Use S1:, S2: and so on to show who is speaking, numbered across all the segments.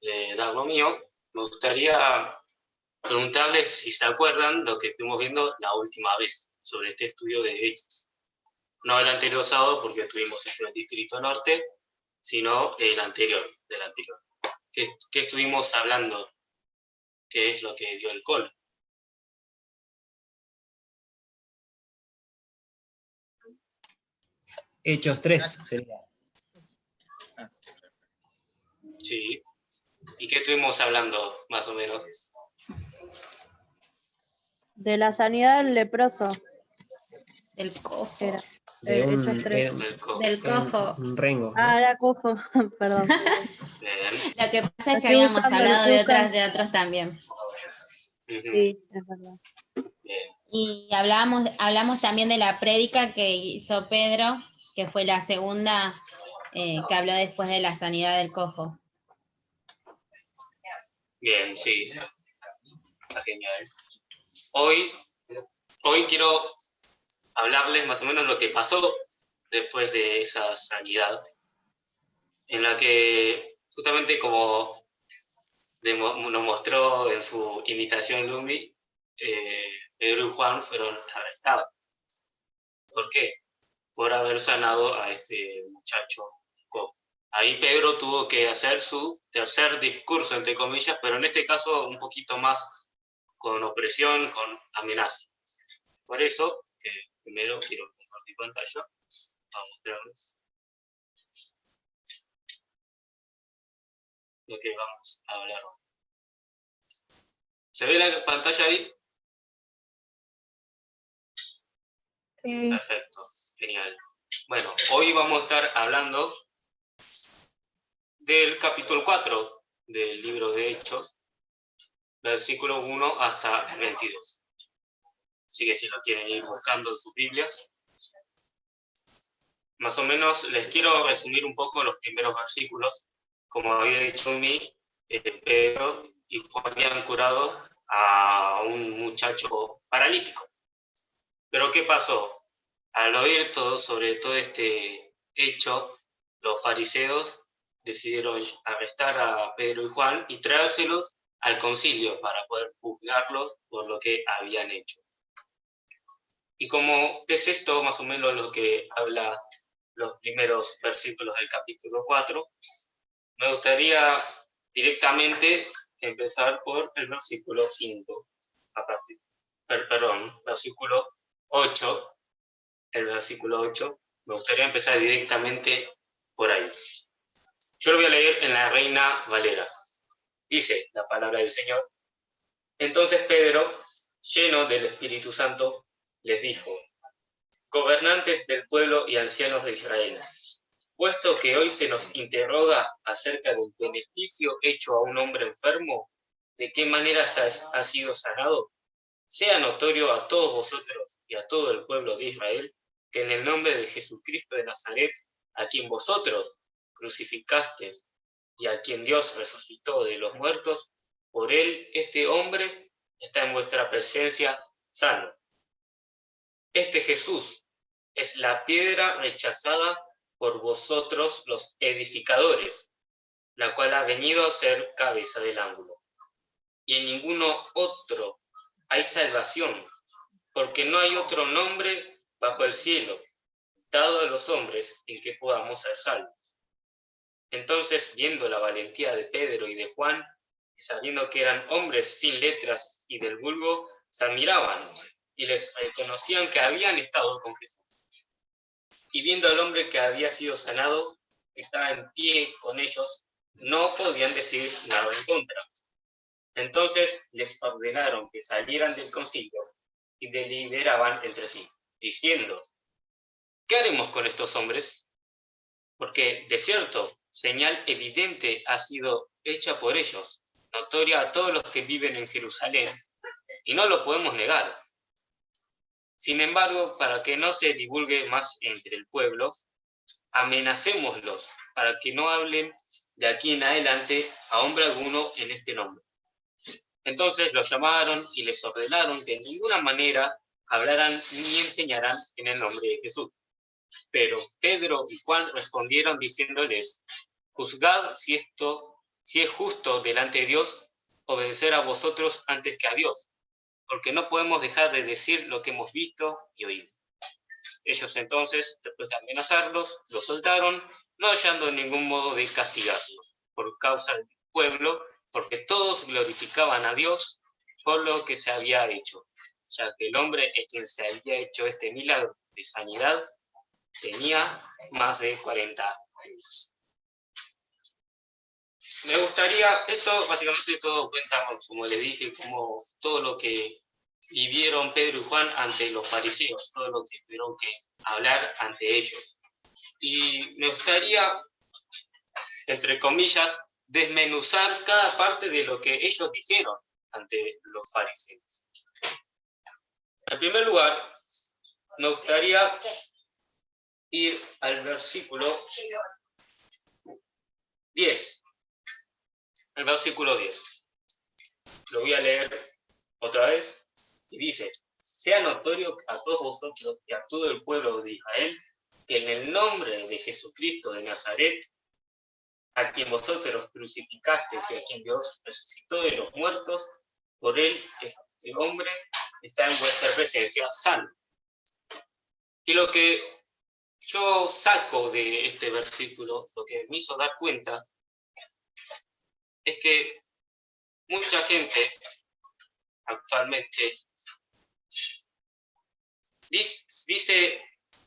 S1: de dar lo mío, me gustaría preguntarles si se acuerdan lo que estuvimos viendo la última vez sobre este estudio de hechos. No el anterior sábado, porque tuvimos esto en el Distrito Norte, sino el anterior, del anterior. ¿Qué estuvimos hablando? ¿Qué es lo que dio el colo?
S2: Hechos 3 sería.
S1: Sí. ¿Y qué estuvimos hablando, más o menos?
S3: De la sanidad del leproso.
S4: Del cojo.
S3: Era.
S2: De un,
S3: Hechos 3.
S4: Del cojo.
S2: un rengo, ¿no?
S3: Ah, era cojo, perdón.
S1: Bien.
S4: Lo que pasa es que
S3: Estoy
S4: habíamos
S3: buscando,
S4: hablado
S3: estoy
S4: de
S3: buscando.
S4: otros también.
S3: Sí, es verdad.
S1: Bien.
S4: Y hablamos también de la prédica que hizo Pedro, que fue la segunda que habló después de la sanidad del cojo.
S1: Bien, sí. Está genial. Hoy quiero hablarles más o menos lo que pasó después de esa sanidad, en la que justamente como nos mostró en su invitación Lumi, Pedro y Juan fueron arrestados. ¿Por qué? Por haber sanado a este muchacho cojo. Ahí Pedro tuvo que hacer su tercer discurso, entre comillas, pero en este caso un poquito más con opresión, con amenaza. Por eso, primero quiero compartir pantalla para mostrarles lo que vamos a hablar hoy. ¿Se ve la pantalla ahí?
S3: Sí.
S1: Perfecto, genial. Bueno, hoy vamos a estar hablando del capítulo 4 del libro de Hechos, versículo 1 hasta el 22. Así que si lo quieren ir buscando en sus Biblias, más o menos les quiero resumir un poco los primeros versículos. Como había dicho Pedro y Juan habían curado a un muchacho paralítico. Pero ¿qué pasó? Al oír sobre todo este hecho, los fariseos decidieron arrestar a Pedro y Juan y traérselos al concilio para poder juzgarlos por lo que habían hecho. Y como es esto más o menos lo que habla los primeros versículos del capítulo 4, me gustaría directamente empezar por el versículo 5, versículo 8, el versículo 8, me gustaría empezar directamente por ahí. Yo lo voy a leer en la Reina Valera. Dice la palabra del Señor: Entonces Pedro, lleno del Espíritu Santo, les dijo: Gobernantes del pueblo y ancianos de Israel, puesto que hoy se nos interroga acerca del beneficio hecho a un hombre enfermo, de qué manera ha sido sanado, sea notorio a todos vosotros y a todo el pueblo de Israel, que en el nombre de Jesucristo de Nazaret, a quien vosotros crucificasteis y a quien Dios resucitó de los muertos, por él este hombre está en vuestra presencia sano. Este Jesús es la piedra rechazada por vosotros los edificadores, la cual ha venido a ser cabeza del ángulo. Y en ninguno otro hay salvación, porque no hay otro nombre bajo el cielo dado a los hombres en que podamos ser salvos. Entonces, viendo la valentía de Pedro y de Juan, y sabiendo que eran hombres sin letras y del vulgo, se admiraban y les reconocían que habían estado con Jesús. Y viendo al hombre que había sido sanado, que estaba en pie con ellos, no podían decir nada en contra. Entonces les ordenaron que salieran del concilio y deliberaban entre sí, diciendo: ¿qué haremos con estos hombres? Porque de cierto, señal evidente ha sido hecha por ellos, notoria a todos los que viven en Jerusalén, y no lo podemos negar. Sin embargo, para que no se divulgue más entre el pueblo, amenacémoslos para que no hablen de aquí en adelante a hombre alguno en este nombre. Entonces los llamaron y les ordenaron que en ninguna manera hablaran ni enseñaran en el nombre de Jesús. Pero Pedro y Juan respondieron diciéndoles: juzgad si esto si es justo delante de Dios obedecer a vosotros antes que a Dios, porque no podemos dejar de decir lo que hemos visto y oído. Ellos entonces, después de amenazarlos, los soltaron, no hallando ningún modo de castigarlos por causa del pueblo, porque todos glorificaban a Dios por lo que se había hecho, ya que el hombre en quien se había hecho este milagro de sanidad tenía más de 40 años. Me gustaría, esto básicamente todo cuenta, como le dije, como todo lo que vivieron Pedro y Juan ante los fariseos, todo lo que tuvieron que hablar ante ellos. Y me gustaría, entre comillas, desmenuzar cada parte de lo que ellos dijeron ante los fariseos. En primer lugar, me gustaría ir al versículo 10. El versículo 10. Lo voy a leer otra vez. Y dice: sea notorio a todos vosotros y a todo el pueblo de Israel que en el nombre de Jesucristo de Nazaret, a quien vosotros crucificasteis y a quien Dios resucitó de los muertos, por él este hombre está en vuestra presencia sano. Y lo que yo saco de este versículo, lo que me hizo dar cuenta, es que mucha gente actualmente dice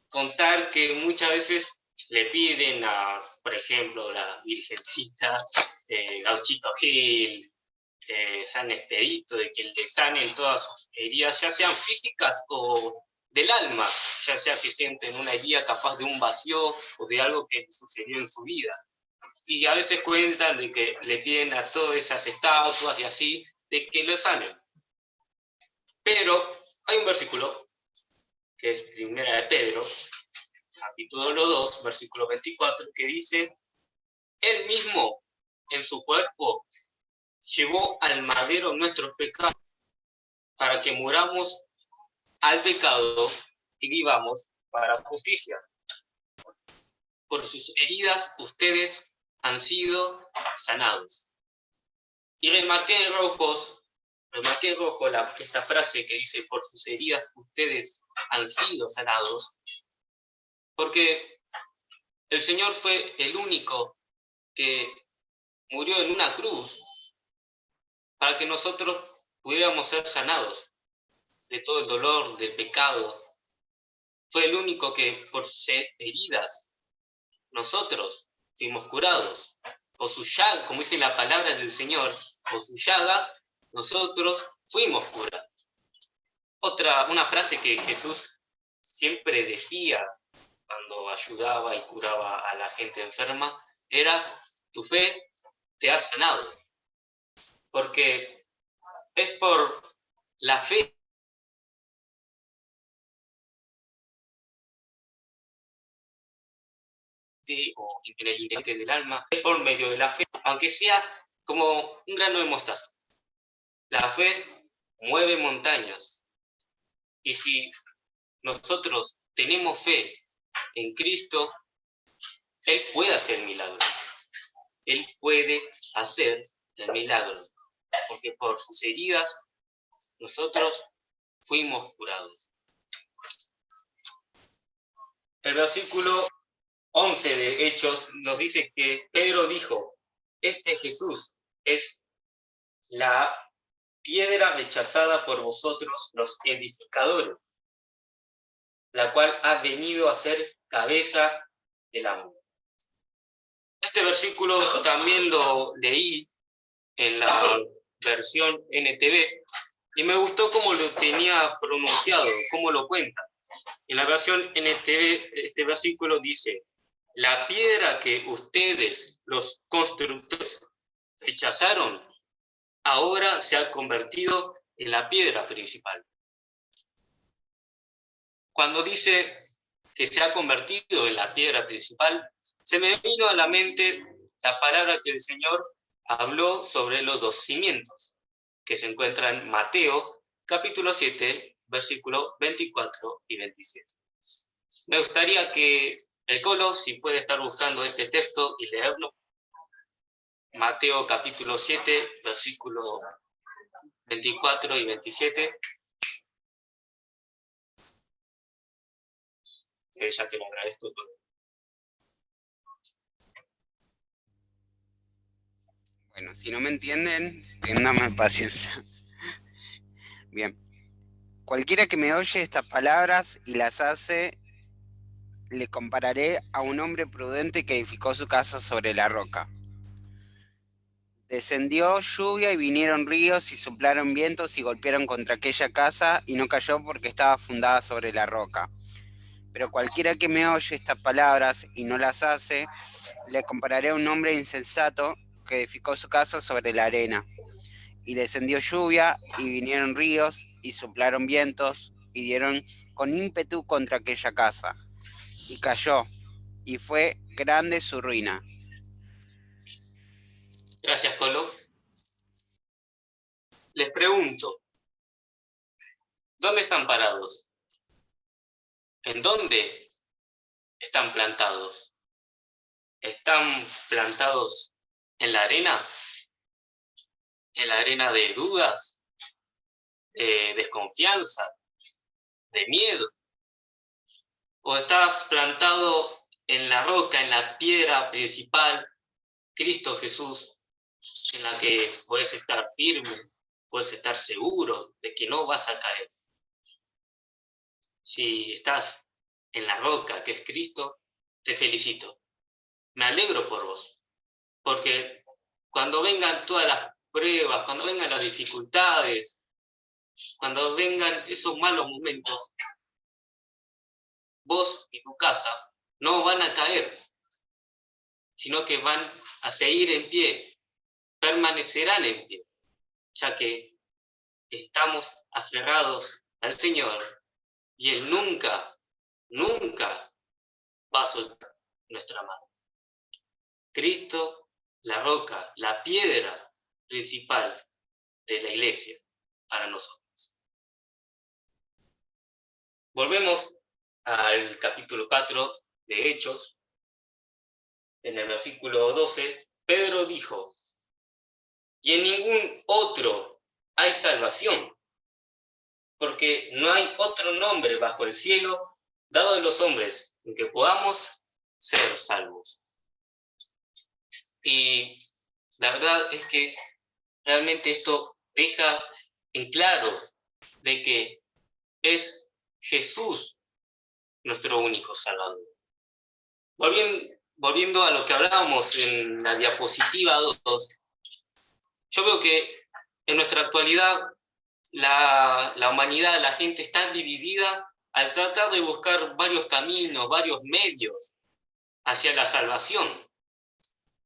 S1: contar que muchas veces le piden a, por ejemplo, la Virgencita, Gauchito Gil, San Expedito, de que le sanen todas sus heridas, ya sean físicas o del alma, ya sea que sienten una herida capaz de un vacío o de algo que sucedió en su vida. Y a veces cuentan de que le piden a todas esas estatuas y así, de que lo sanen. Pero hay un versículo, que es Primera de Pedro, capítulo 2, versículo 24, que dice: él mismo en su cuerpo llevó al madero nuestros pecados, para que muramos al pecado y vivamos para justicia. Por sus heridas ustedes han sido sanados. Y remarqué en rojo esta frase que dice: por sus heridas ustedes han sido sanados, porque el Señor fue el único que murió en una cruz para que nosotros pudiéramos ser sanados de todo el dolor, del pecado. Fue el único que por sus heridas nosotros fuimos curados. Por sus llagas, como dice la palabra del Señor, por sus llagas nosotros fuimos curados. Una frase que Jesús siempre decía cuando ayudaba y curaba a la gente enferma era: tu fe te ha sanado. Porque es por la fe o en el interior del alma, es por medio de la fe, aunque sea como un grano de mostaza. La fe mueve montañas. Y si nosotros tenemos fe en Cristo, Él puede hacer milagros. Él puede hacer el milagro, porque por sus heridas nosotros fuimos curados. El versículo 11 de Hechos nos dice que Pedro dijo: este Jesús es la piedra rechazada por vosotros los edificadores, la cual ha venido a ser cabeza del ángulo. Este versículo también lo leí en la versión NTV y me gustó cómo lo tenía pronunciado, cómo lo cuenta. En la versión NTV este versículo dice: la piedra que ustedes, los constructores, rechazaron, ahora se ha convertido en la piedra principal. Cuando dice que se ha convertido en la piedra principal, se me vino a la mente la palabra que el Señor habló sobre los dos cimientos, que se encuentra en Mateo, capítulo 7, versículos 24 y 27. Me gustaría que el Colo, si puede estar buscando este texto y leerlo. Mateo capítulo 7, versículos 24 y 27. Ya te lo agradezco.
S5: Bueno, si no me entienden, ténganme paciencia. Bien. Cualquiera que me oye estas palabras y las hace, le compararé a un hombre prudente que edificó su casa sobre la roca. Descendió lluvia y vinieron ríos y soplaron vientos y golpearon contra aquella casa y no cayó porque estaba fundada sobre la roca. Pero cualquiera que me oye estas palabras y no las hace, le compararé a un hombre insensato que edificó su casa sobre la arena. Y descendió lluvia y vinieron ríos y soplaron vientos y dieron con ímpetu contra aquella casa. Y cayó, y fue grande su ruina.
S1: Gracias, Colo. Les pregunto, ¿dónde están parados? ¿En dónde están plantados? ¿Están plantados en la arena? ¿En la arena de dudas, de desconfianza, de miedo? ¿O estás plantado en la roca, en la piedra principal, Cristo Jesús, en la que puedes estar firme, puedes estar seguro de que no vas a caer? Si estás en la roca, que es Cristo, te felicito. Me alegro por vos, porque cuando vengan todas las pruebas, cuando vengan las dificultades, cuando vengan esos malos momentos, vos y tu casa no van a caer, sino que van a seguir en pie, permanecerán en pie, ya que estamos aferrados al Señor y Él nunca, nunca va a soltar nuestra mano. Cristo, la roca, la piedra principal de la iglesia para nosotros. Volvemos al capítulo 4 de Hechos. En el versículo 12, Pedro dijo: y en ningún otro hay salvación, porque no hay otro nombre bajo el cielo dado a los hombres en que podamos ser salvos. Y la verdad es que realmente esto deja en claro de que es Jesús nuestro único Salvador. Volviendo a lo que hablábamos en la diapositiva 2, yo veo que en nuestra actualidad la humanidad, la gente está dividida al tratar de buscar varios caminos, varios medios hacia la salvación.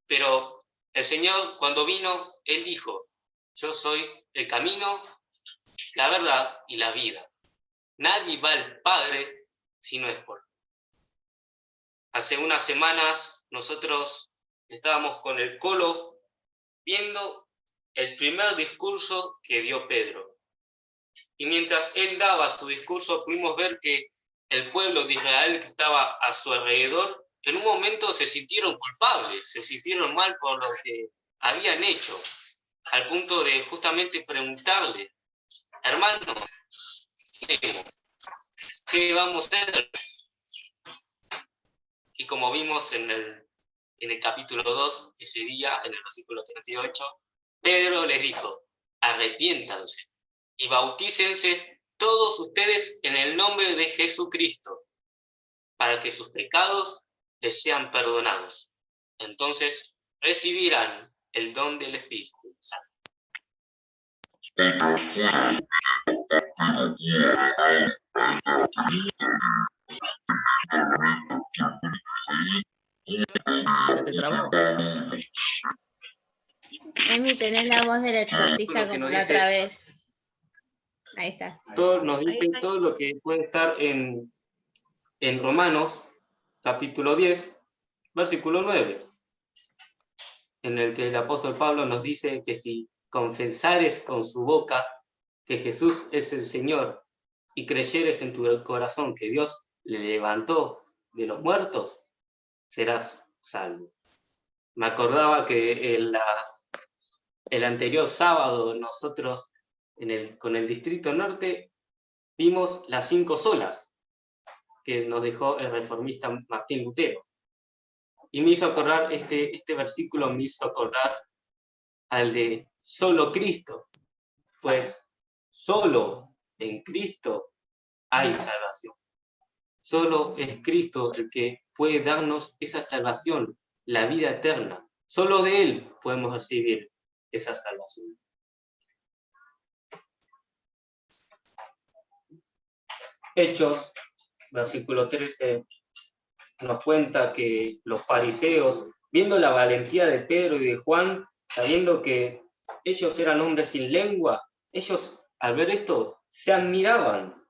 S1: Pero el Señor, cuando vino, Él dijo: yo soy el camino, la verdad y la vida. Nadie va al Padre si no es por mí. Hace unas semanas nosotros estábamos con el Colo viendo el primer discurso que dio Pedro. Y mientras él daba su discurso, pudimos ver que el pueblo de Israel que estaba a su alrededor, en un momento se sintieron culpables, se sintieron mal por lo que habían hecho, al punto de justamente preguntarle: hermano, ¿qué vamos a hacer? Y como vimos en el capítulo 2, ese día, en el versículo 38, Pedro les dijo: arrepiéntanse y bautícense todos ustedes en el nombre de Jesucristo, para que sus pecados les sean perdonados. Entonces recibirán el don del Espíritu Santo.
S2: ¿Se te trabó?
S4: Emi, tenés la voz del exorcista como la otra vez. Ahí está.
S1: Nos dice todo lo que puede estar en Romanos, capítulo 10, versículo 9, en el que el apóstol Pablo nos dice que si confesares con su boca que Jesús es el Señor y creyeres en tu corazón que Dios le levantó de los muertos, serás salvo. me acordaba que el anterior sábado nosotros con el Distrito Norte vimos las 5 solas que nos dejó el reformista Martín Lutero. Y me hizo acordar, este versículo me hizo acordar al de solo Cristo, pues solo en Cristo hay salvación. Solo es Cristo el que puede darnos esa salvación, la vida eterna. Solo de Él podemos recibir esa salvación. Hechos, versículo 13, nos cuenta que los fariseos, viendo la valentía de Pedro y de Juan, sabiendo que ellos eran hombres sin lengua, ellos al ver esto se admiraban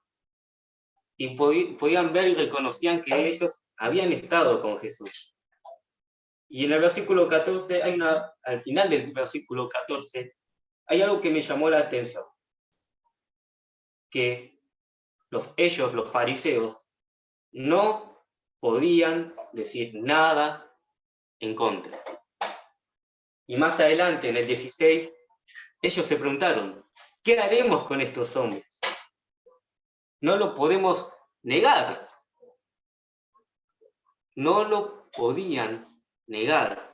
S1: y podían ver y reconocían que ellos habían estado con Jesús. Y en el versículo 14, al final del versículo 14, hay algo que me llamó la atención, que ellos, los fariseos, no podían decir nada en contra. Y más adelante, en el 16, ellos se preguntaron, ¿qué haremos con estos hombres? No lo podemos negar. No lo podían negar.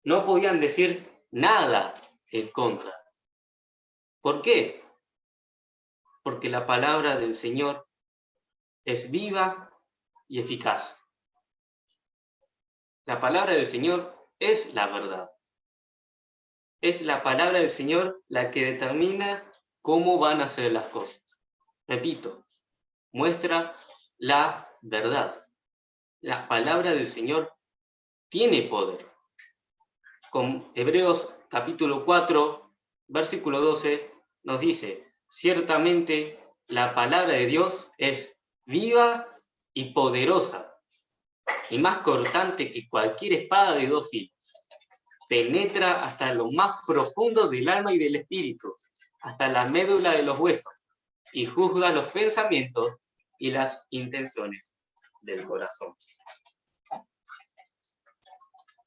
S1: No podían decir nada en contra. ¿Por qué? Porque la palabra del Señor es viva y eficaz. La palabra del Señor es la verdad. Es la palabra del Señor la que determina cómo van a ser las cosas. Repito, muestra la verdad. La palabra del Señor tiene poder. Con Hebreos capítulo 4, versículo 12, nos dice, ciertamente la palabra de Dios es viva y poderosa, y más cortante que cualquier espada de 2 filos. Penetra hasta lo más profundo del alma y del espíritu, hasta la médula de los huesos, y juzga los pensamientos y las intenciones del corazón.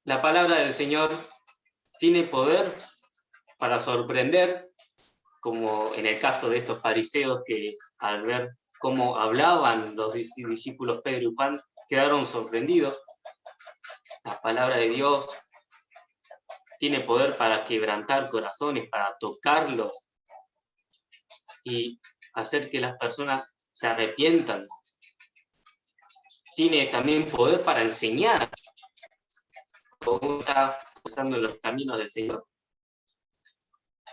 S1: La palabra del Señor tiene poder para sorprender, como en el caso de estos fariseos que al ver cómo hablaban los discípulos Pedro y Juan, quedaron sorprendidos. La palabra de Dios tiene poder para quebrantar corazones, para tocarlos y hacer que las personas se arrepientan. Tiene también poder para enseñar, como está usando los caminos del Señor,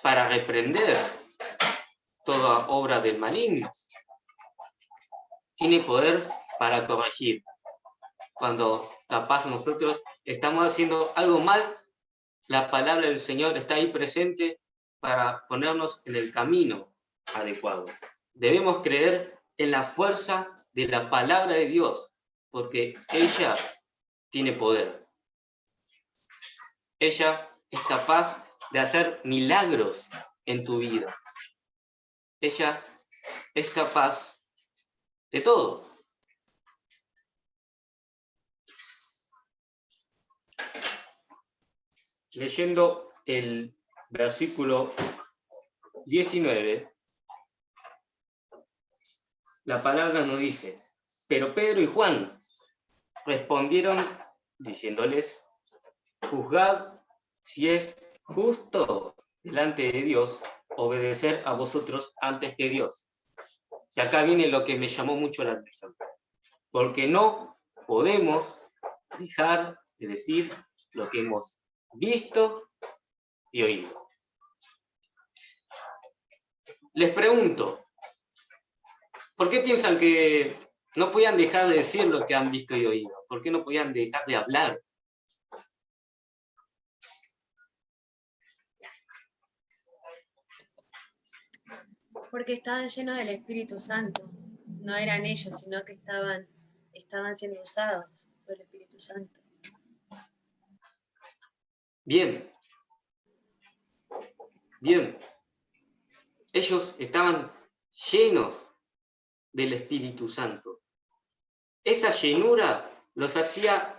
S1: para reprender toda obra del maligno. Tiene poder para corregir. Cuando capaz nosotros estamos haciendo algo mal, la palabra del Señor está ahí presente para ponernos en el camino adecuado. Debemos creer en la fuerza de la palabra de Dios, porque ella tiene poder. Ella es capaz de hacer milagros en tu vida. Ella es capaz de todo. Leyendo el versículo 19, la palabra nos dice, pero Pedro y Juan respondieron diciéndoles, juzgad si es justo delante de Dios obedecer a vosotros antes que Dios. Y acá viene lo que me llamó mucho la atención, porque no podemos dejar de decir lo que hemos visto y oído. Les pregunto, ¿por qué piensan que no podían dejar de decir lo que han visto y oído? ¿Por qué no podían dejar de hablar?
S6: Porque estaban llenos del Espíritu Santo. No eran ellos, sino que estaban siendo usados por el Espíritu Santo.
S1: Bien. Bien. Ellos estaban llenos del Espíritu Santo. Esa llenura los hacía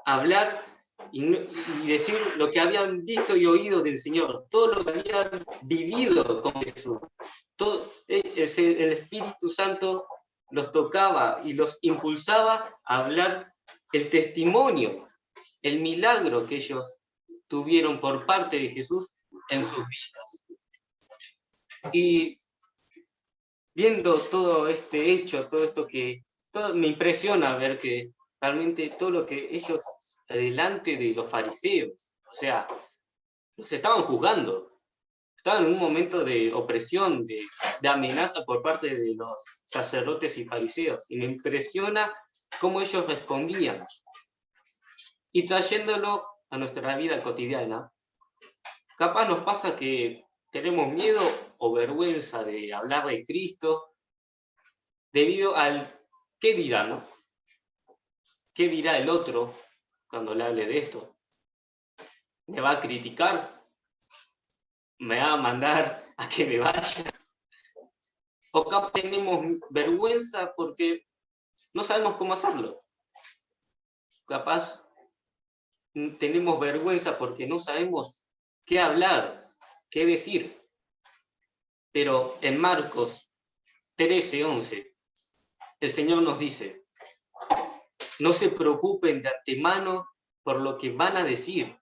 S1: hablar y decir lo que habían visto y oído del Señor, todo lo que habían vivido con Jesús. Todo, el Espíritu Santo los tocaba y los impulsaba a hablar el testimonio, el milagro que ellos tuvieron por parte de Jesús en sus vidas. Y viendo todo este hecho, me impresiona ver que realmente todo lo que ellos, delante de los fariseos, o sea, los estaban juzgando, estaban en un momento de opresión, de amenaza por parte de los sacerdotes y fariseos, y me impresiona cómo ellos respondían. Y trayéndolo a nuestra vida cotidiana, capaz nos pasa que tenemos miedo o vergüenza de hablar de Cristo debido al ¿qué dirá, no? ¿Qué dirá el otro cuando le hable de esto? ¿Me va a criticar? ¿Me va a mandar a que me vaya? O capaz tenemos vergüenza porque no sabemos cómo hacerlo. Capaz tenemos vergüenza porque no sabemos qué hablar, qué decir. Pero en Marcos 13:11, el Señor nos dice: no se preocupen de antemano por lo que van a decir.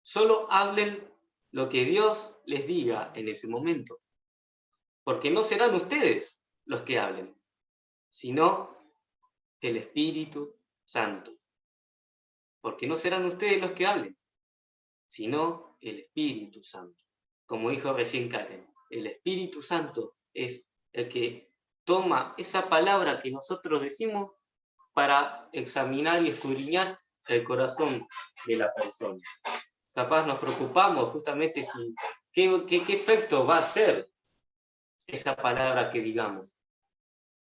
S1: Solo hablen lo que Dios les diga en ese momento. Porque no serán ustedes los que hablen, sino el Espíritu Santo. Porque no serán ustedes los que hablen, sino el Espíritu Santo. Como dijo recién Karen, el Espíritu Santo es el que toma esa palabra que nosotros decimos para examinar y escudriñar el corazón de la persona. Capaz nos preocupamos justamente si qué efecto va a hacer esa palabra que digamos.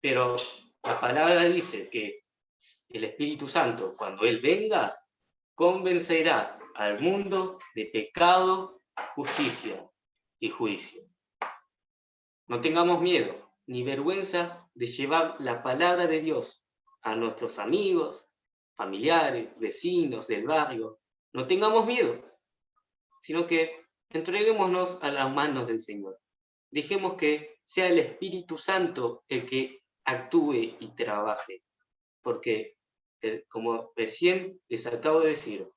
S1: Pero la palabra dice que el Espíritu Santo, cuando Él venga, convencerá al mundo de pecado, justicia y juicio. No tengamos miedo ni vergüenza de llevar la palabra de Dios a nuestros amigos, familiares, vecinos del barrio. No tengamos miedo, sino que entreguémonos a las manos del Señor. Dejemos que sea el Espíritu Santo el que actúe y trabaje, porque, como recién les acabo de decir,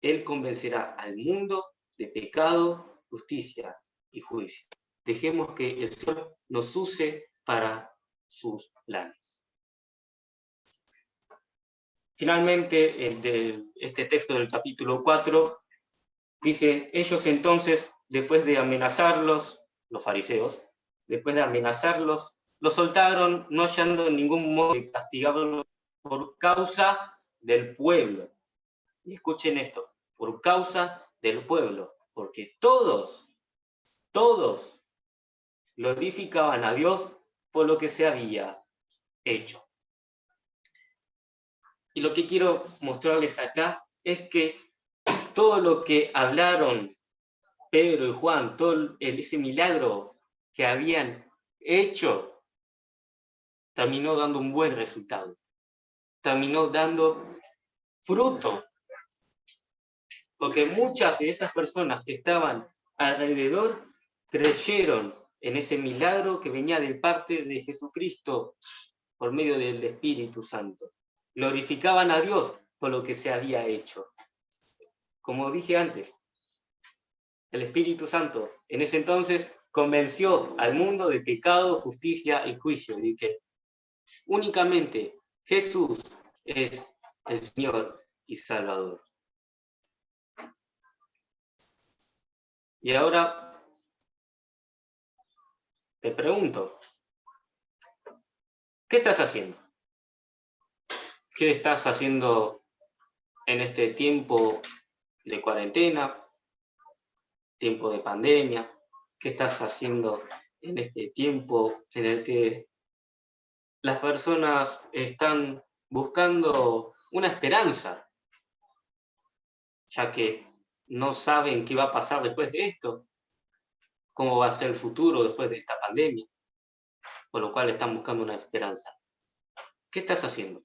S1: Él convencerá al mundo de pecado, justicia y juicio. Dejemos que el Señor nos use para sus planes. Finalmente, este texto del capítulo 4 dice: ellos entonces, después de amenazarlos, los fariseos, después de amenazarlos, los soltaron, no hallando ningún modo de castigarlos por causa del pueblo. Y escuchen esto: por causa del pueblo, porque todos glorificaban a Dios por lo que se había hecho. Y lo que quiero mostrarles acá es que todo lo que hablaron Pedro y Juan, todo ese milagro que habían hecho, terminó dando un buen resultado. Terminó dando fruto. Porque muchas de esas personas que estaban alrededor creyeron en ese milagro que venía de parte de Jesucristo por medio del Espíritu Santo. Glorificaban a Dios por lo que se había hecho. Como dije antes, el Espíritu Santo en ese entonces convenció al mundo de pecado, justicia y juicio, y que únicamente Jesús es el Señor y Salvador. Y ahora te pregunto, ¿qué estás haciendo? ¿Qué estás haciendo en este tiempo de cuarentena, tiempo de pandemia? ¿Qué estás haciendo en este tiempo en el que las personas están buscando una esperanza, ya que no saben qué va a pasar después de esto, cómo va a ser el futuro después de esta pandemia, por lo cual están buscando una esperanza? ¿Qué estás haciendo?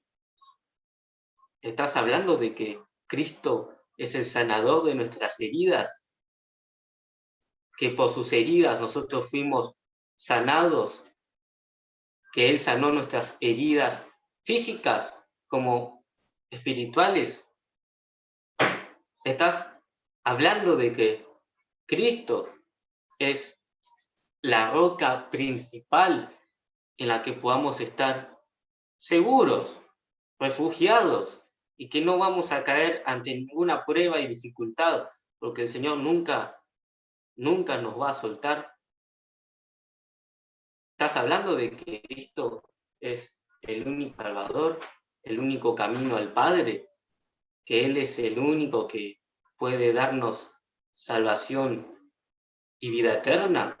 S1: ¿Estás hablando de que Cristo es el sanador de nuestras heridas, que por sus heridas nosotros fuimos sanados, que Él sanó nuestras heridas físicas como espirituales. Estás hablando de que Cristo es la roca principal en la que podamos estar seguros, refugiados, y que no vamos a caer ante ninguna prueba y dificultad, porque el Señor nunca nos va a soltar. Estás hablando de que Cristo es el único Salvador, el único camino al Padre, que Él es el único que puede darnos salvación y vida eterna.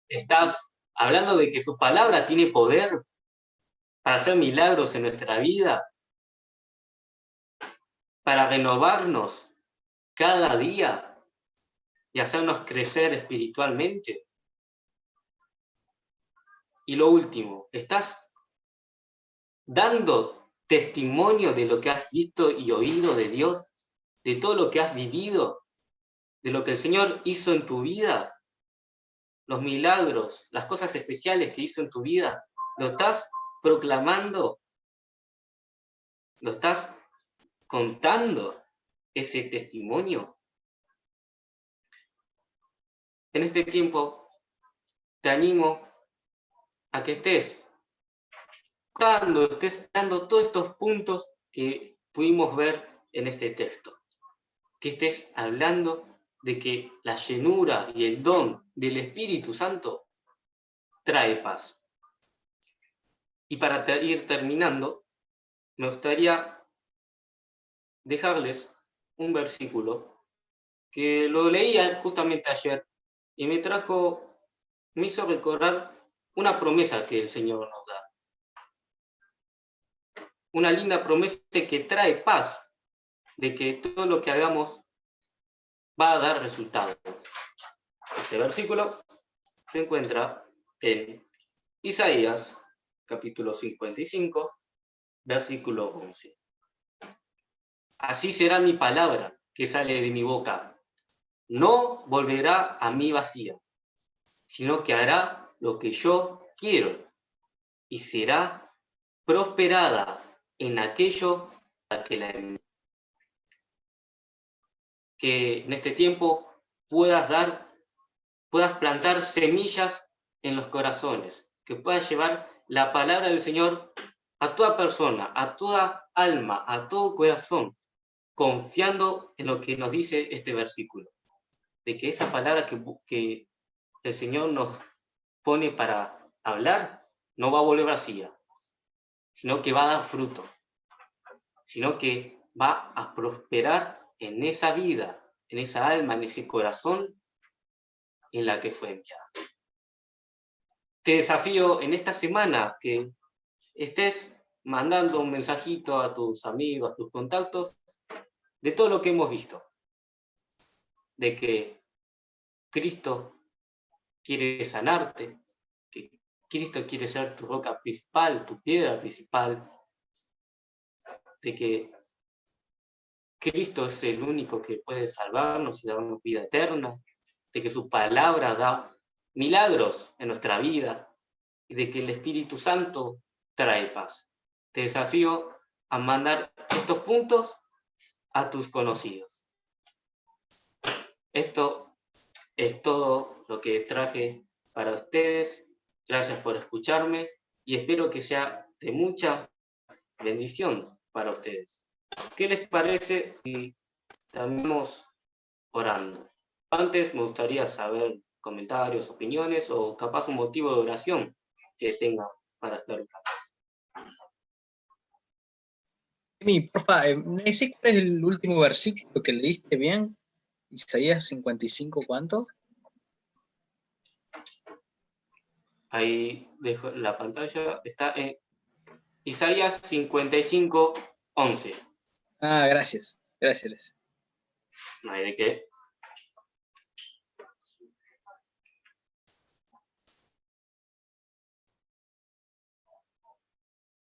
S1: Estás hablando de que su palabra tiene poder para hacer milagros en nuestra vida, para renovarnos cada día y hacernos crecer espiritualmente. Y lo último, estás dando testimonio de lo que has visto y oído de Dios, de todo lo que has vivido, de lo que el Señor hizo en tu vida, los milagros, las cosas especiales que hizo en tu vida. ¿Lo estás proclamando? ¿Lo estás contando ese testimonio? En este tiempo te animo a que estés dando todos estos puntos que pudimos ver en este texto. Que estés hablando de que la llenura y el don del Espíritu Santo trae paz. Y para ir terminando, me gustaría dejarles un versículo que lo leía justamente ayer y me hizo recordar una promesa que el Señor nos da. Una linda promesa que trae paz, de que todo lo que hagamos va a dar resultado. Este versículo se encuentra en Isaías, capítulo 55, versículo 11. Así será mi palabra que sale de mi boca. No volverá a mí vacía, sino que hará lo que yo quiero y será prosperada en aquello a que la envíe. Que en este tiempo puedas plantar semillas en los corazones, que puedas llevar la palabra del Señor a toda persona, a toda alma, a todo corazón, confiando en lo que nos dice este versículo, de que esa palabra que el Señor nos pone para hablar no va a volver vacía, sino que va a dar fruto, sino que va a prosperar en esa vida, en esa alma, en ese corazón en la que fue enviada. Te desafío en esta semana que estés mandando un mensajito a tus amigos, a tus contactos, de todo lo que hemos visto, de que Cristo quiere sanarte, que Cristo quiere ser tu roca principal, tu piedra principal, de que Cristo es el único que puede salvarnos y darnos vida eterna, de que su palabra da milagros en nuestra vida y de que el Espíritu Santo trae paz. Te desafío a mandar estos puntos a tus conocidos. Esto es todo lo que traje para ustedes. Gracias por escucharme y espero que sea de mucha bendición para ustedes. ¿Qué les parece si estamos orando? Antes me gustaría saber comentarios, opiniones o capaz un motivo de oración que tengan para estar acá.
S2: Porfa, ¿me decís cuál es el último versículo que leíste bien? Isaías 55, ¿cuánto?
S1: Ahí dejo la pantalla, está en Isaías 55, 11.
S2: Ah, gracias. Gracias.
S1: No hay de qué.